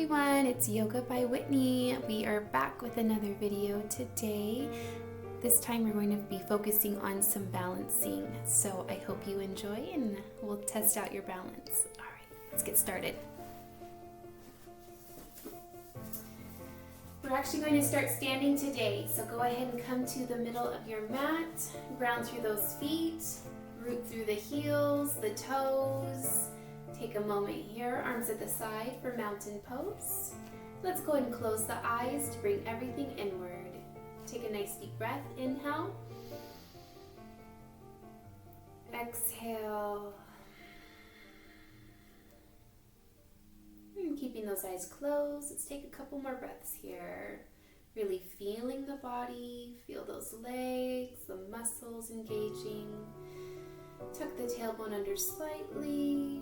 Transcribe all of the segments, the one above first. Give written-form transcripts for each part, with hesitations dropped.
everyone, it's Yoga by Whitney. We are back with another video today. This time we're going to be focusing on some balancing. So I hope you enjoy and we'll test out your balance. All right, let's get started. We're actually going to start standing today. So go ahead and come to the middle of your mat, ground through those feet, root through the heels, the toes. Take a moment here, arms at the side for mountain pose. Let's go ahead and close the eyes to bring everything inward. Take a nice deep breath, inhale. Exhale. And keeping those eyes closed, let's take a couple more breaths here. Really feeling the body, feel those legs, the muscles engaging. Tuck the tailbone under slightly.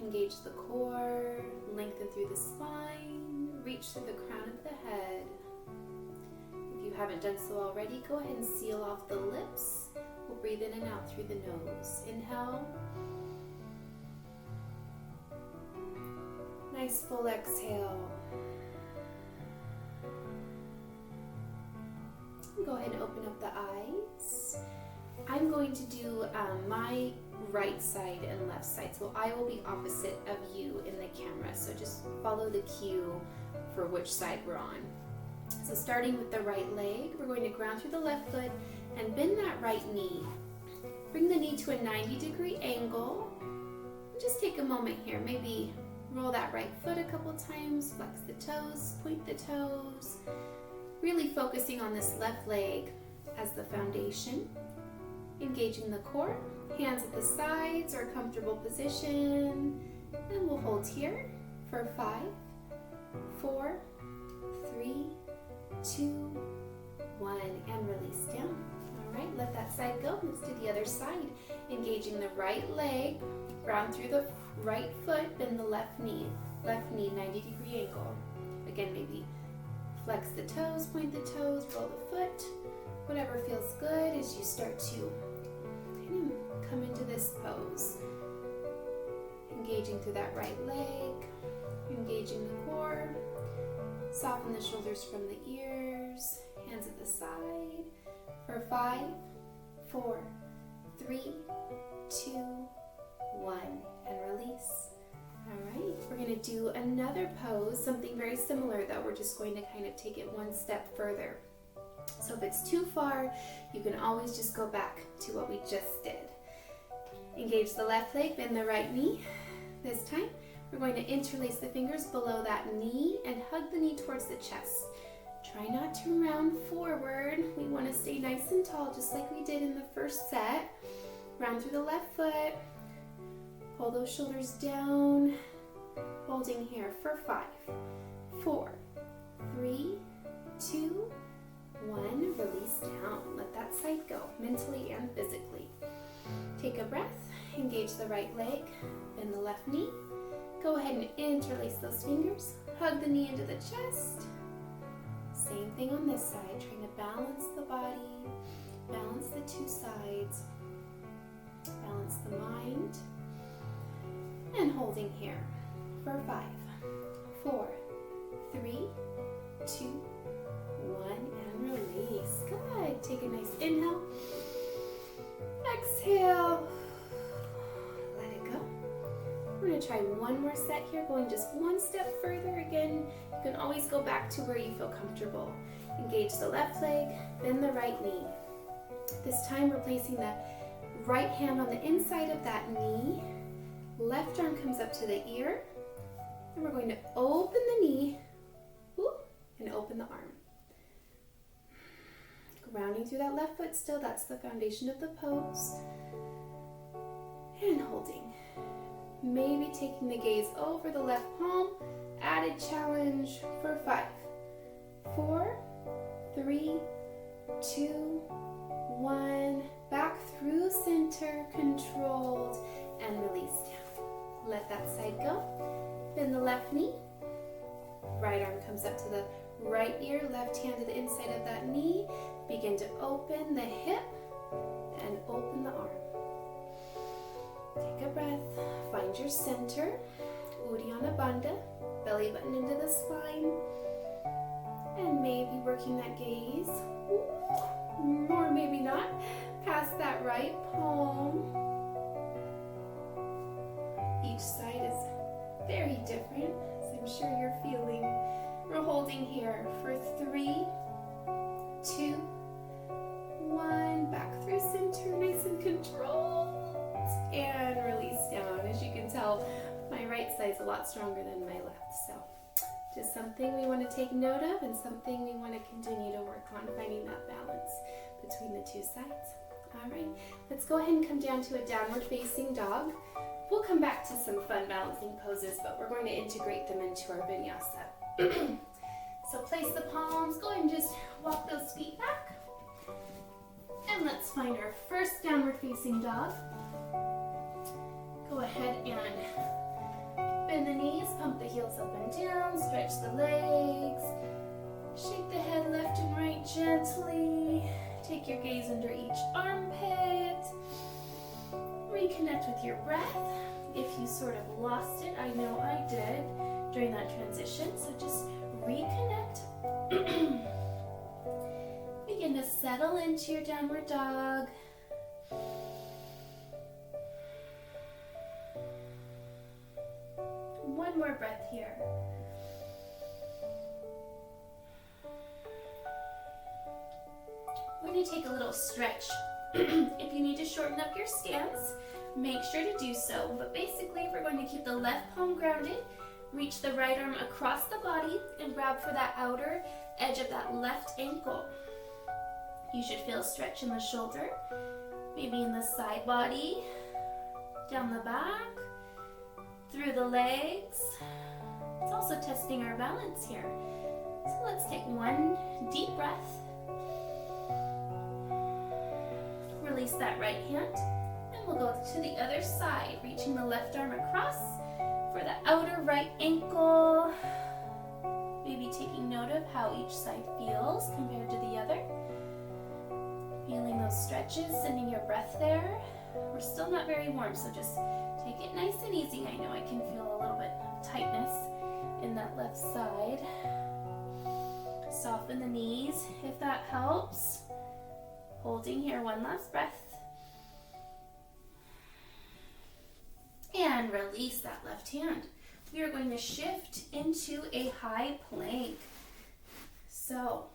Engage the core, lengthen through the spine, reach through the crown of the head. If you haven't done so already, go ahead and seal off the lips. We'll breathe in and out through the nose. Inhale. Nice full exhale. Go ahead and open up the eyes. I'm going to do my right side and left side, so I will be opposite of you in the camera, so just follow the cue for which side we're on. So starting with the right leg, we're going to ground through the left foot and bend that right knee. Bring the knee to a 90-degree angle. Just take a moment here, maybe roll that right foot a couple times, flex the toes, point the toes, really focusing on this left leg as the foundation. Engaging the core, hands at the sides or a comfortable position, and we'll hold here for 5, 4, 3, 2, 1, and release down. All right, let that side go. Let's do the other side. Engaging the right leg, ground through the right foot, bend the left knee 90-degree angle. Again, maybe flex the toes, point the toes, roll the foot, whatever feels good as you start to come into this pose. Engaging through that right leg, engaging the core, soften the shoulders from the ears, hands at the side for 5, 4, 3, 2, 1, and release. All right, we're going to do another pose, something very similar though. We're just going to kind of take it one step further. So if it's too far, you can always just go back to what we just did. Engage the left leg, bend the right knee. This time, we're going to interlace the fingers below that knee and hug the knee towards the chest. Try not to round forward. We want to stay nice and tall, just like we did in the first set. Round through the left foot. Pull those shoulders down. Holding here for 5, 4, 3, 2, 1, release down. Let that side go, mentally and physically. Take a breath, engage the right leg, bend the left knee. Go ahead and interlace those fingers. Hug the knee into the chest. Same thing on this side, trying to balance the body, balance the two sides, balance the mind. And holding here for 5, 4, 3, 2, 1, and release. Good. Take a nice inhale. Exhale. Let it go. We're going to try one more set here, going just one step further. Again, you can always go back to where you feel comfortable. Engage the left leg, bend the right knee. This time we're placing the right hand on the inside of that knee. Left arm comes up to the ear. And we're going to open the knee and open the arm. Grounding through that left foot still, that's the foundation of the pose. And holding. Maybe taking the gaze over the left palm. Added challenge for 5, 4, 3, 2, 1. Back through center, controlled, and release down. Let that side go. Bend the left knee. Right arm comes up to the right ear, left hand to the inside of that knee. Begin to open the hip and open the arm. Take a breath. Find your center. Uddiyana Bandha, belly button into the spine. And maybe working that gaze, or maybe not, past that right palm. Each side is very different, as I'm sure you're feeling. We're holding here for 3, 2, 1. Back through center, nice and controlled. And release down. As you can tell, my right side's a lot stronger than my left. So just something we want to take note of and something we want to continue to work on, finding that balance between the two sides. All right, let's go ahead and come down to a downward facing dog. We'll come back to some fun balancing poses, but we're going to integrate them into our vinyasa. So place the palms, go ahead and just walk those feet back. And let's find our first downward facing dog. Go ahead and bend the knees, pump the heels up and down, stretch the legs, shake the head left and right gently, take your gaze under each armpit, reconnect with your breath. If you sort of lost it, I know I did during that transition, so just reconnect. Begin to settle into your downward dog. One more breath here. We're going to take a little stretch. If you need to shorten up your stance, make sure to do so. But basically, we're going to keep the left palm grounded, reach the right arm across the body, and grab for that outer edge of that left ankle. You should feel a stretch in the shoulder, maybe in the side body, down the back, through the legs. It's also testing our balance here. So let's take one deep breath. Release that right hand, and we'll go to the other side, reaching the left arm across for the outer right ankle. Maybe taking note of how each side feels compared to the other. Feeling those stretches, sending your breath there. We're still not very warm, so just take it nice and easy. I know I can feel a little bit of tightness in that left side. Soften the knees if that helps. Holding here, one last breath. And release that left hand. We are going to shift into a high plank. So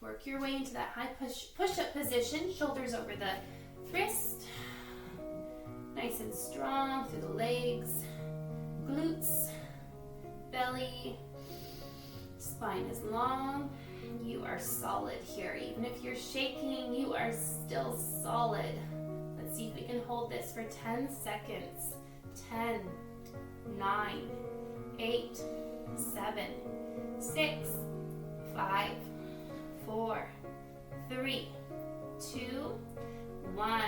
work your way into that high push-up position, shoulders over the wrist. Nice and strong through the legs, glutes, belly, spine is long. You are solid here. Even if you're shaking, you are still solid. Let's see if we can hold this for 10 seconds. 10, 9, 8, 7, 6, 5, 4, 3, 2, 1.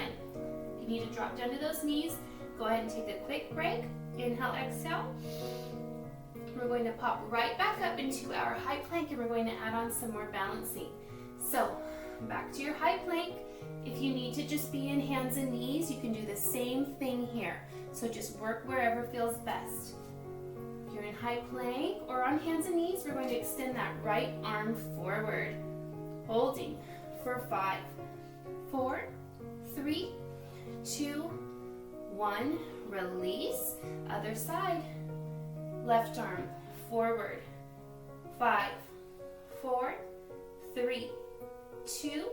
If you need to drop down to those knees, go ahead and take a quick break. Inhale, exhale. We're going to pop right back up into our high plank, and we're going to add on some more balancing. So back to your high plank. If you need to just be in hands and knees, you can do the same thing here. So just work wherever feels best. If you're in high plank or on hands and knees, we're going to extend that right arm forward. Holding for 5, 4, 3, 2, 1. Release. Other side. Left arm forward. 5, 4, 3, 2,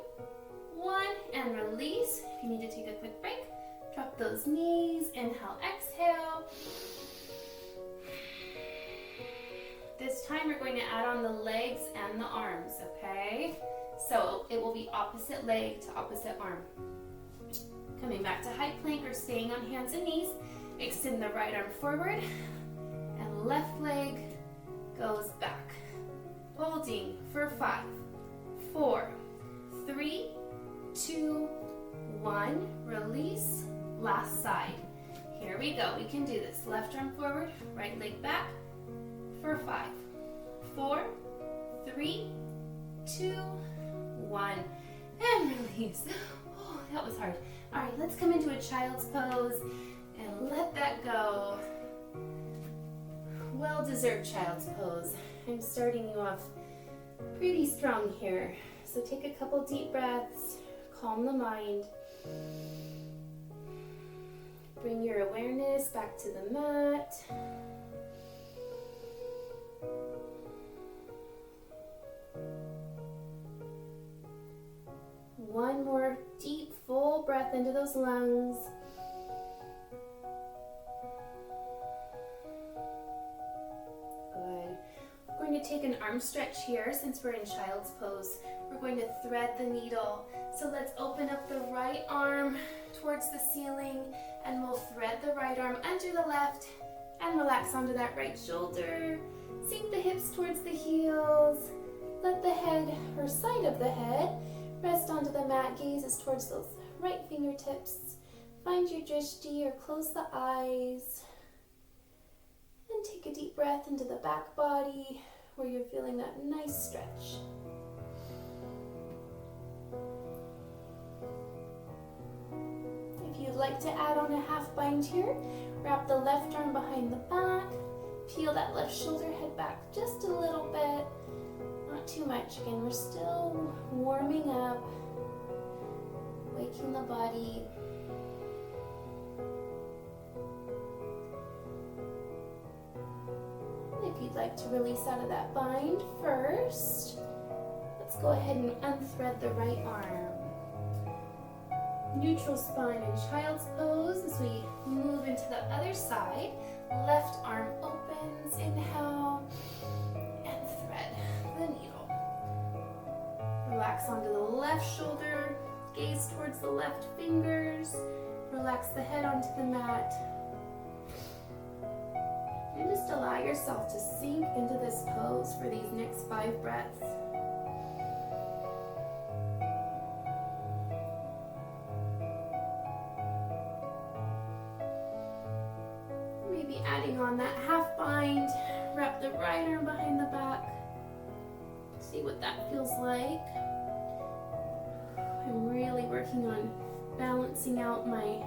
1. And release. If you need to take a quick break, drop those knees. Inhale, exhale. This time we're going to add on the legs and the arms, okay? So it will be opposite leg to opposite arm. Coming back to high plank or staying on hands and knees, extend the right arm forward and left leg goes back. Holding for 5, 4, 3, 2, 1. Release. Last side. Here we go. We can do this. Left arm forward, right leg back for 5, 4, 3, 2, 1. And release. Oh, that was hard. All right, let's come into a child's pose and let that go. Well-deserved child's pose. I'm starting you off pretty strong here. So take a couple deep breaths, calm the mind. Bring your awareness back to the mat. One more deep, full breath into those lungs. Good. We're going to take an arm stretch here since we're in child's pose. We're going to thread the needle. So let's open up the right arm towards the ceiling and we'll thread the right arm under the left and relax onto that right shoulder. Sink the hips towards the heels. Let the head or side of the head rest onto the mat, gazes towards those right fingertips. Find your drishti or close the eyes. And take a deep breath into the back body where you're feeling that nice stretch. If you'd like to add on a half bind here, wrap the left arm behind the back. Peel that left shoulder head back just a little bit. Not too much. Again, we're still warming up, waking the body. If you'd like to release out of that bind first, let's go ahead and unthread the right arm. Neutral spine in child's pose as we move into the other side. Left arm opens, inhale, and thread the needle. Relax onto the left shoulder, gaze towards the left fingers, relax the head onto the mat, and just allow yourself to sink into this pose for these next 5 breaths. Maybe adding on that half bind, wrap the right arm behind the back. See what that feels like. I'm really working on balancing out my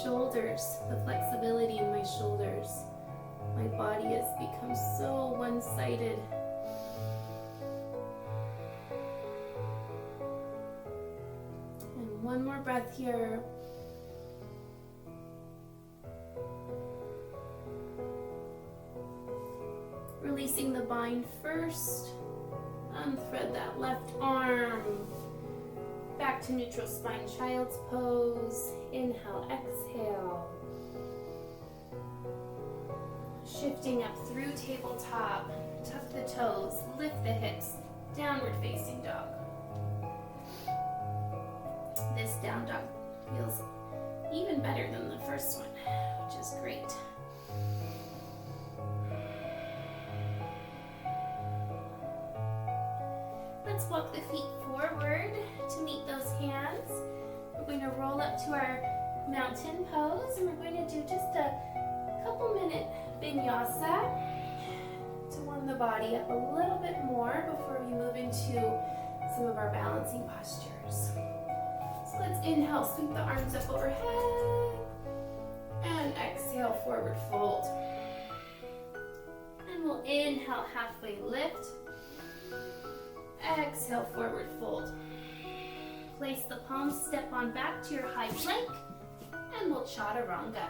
shoulders, the flexibility in my shoulders. My body has become so one-sided. And one more breath here. Releasing the bind first. Unthread that left arm. Back to neutral spine, child's pose. Inhale, exhale. Shifting up through tabletop. Tuck the toes, lift the hips. Downward facing dog. This down dog feels even better than the first one, which is great. Let's walk the feet forward to meet those hands. We're going to roll up to our mountain pose and we're going to do just a couple minute vinyasa to warm the body up a little bit more before we move into some of our balancing postures. So let's inhale, sweep the arms up overhead and exhale, forward fold. And we'll inhale, halfway lift. Exhale, forward fold. Place the palms, step on back to your high plank, and we'll chaturanga.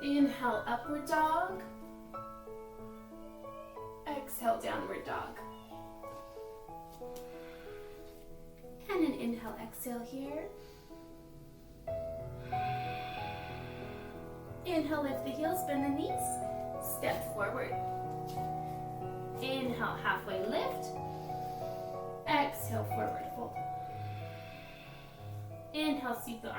Inhale, upward dog. Exhale, downward dog. And an inhale, exhale here. Inhale, lift the heels, bend the knees, step forward. Inhale, halfway lift. Exhale, forward fold. Inhale, sweep the arms.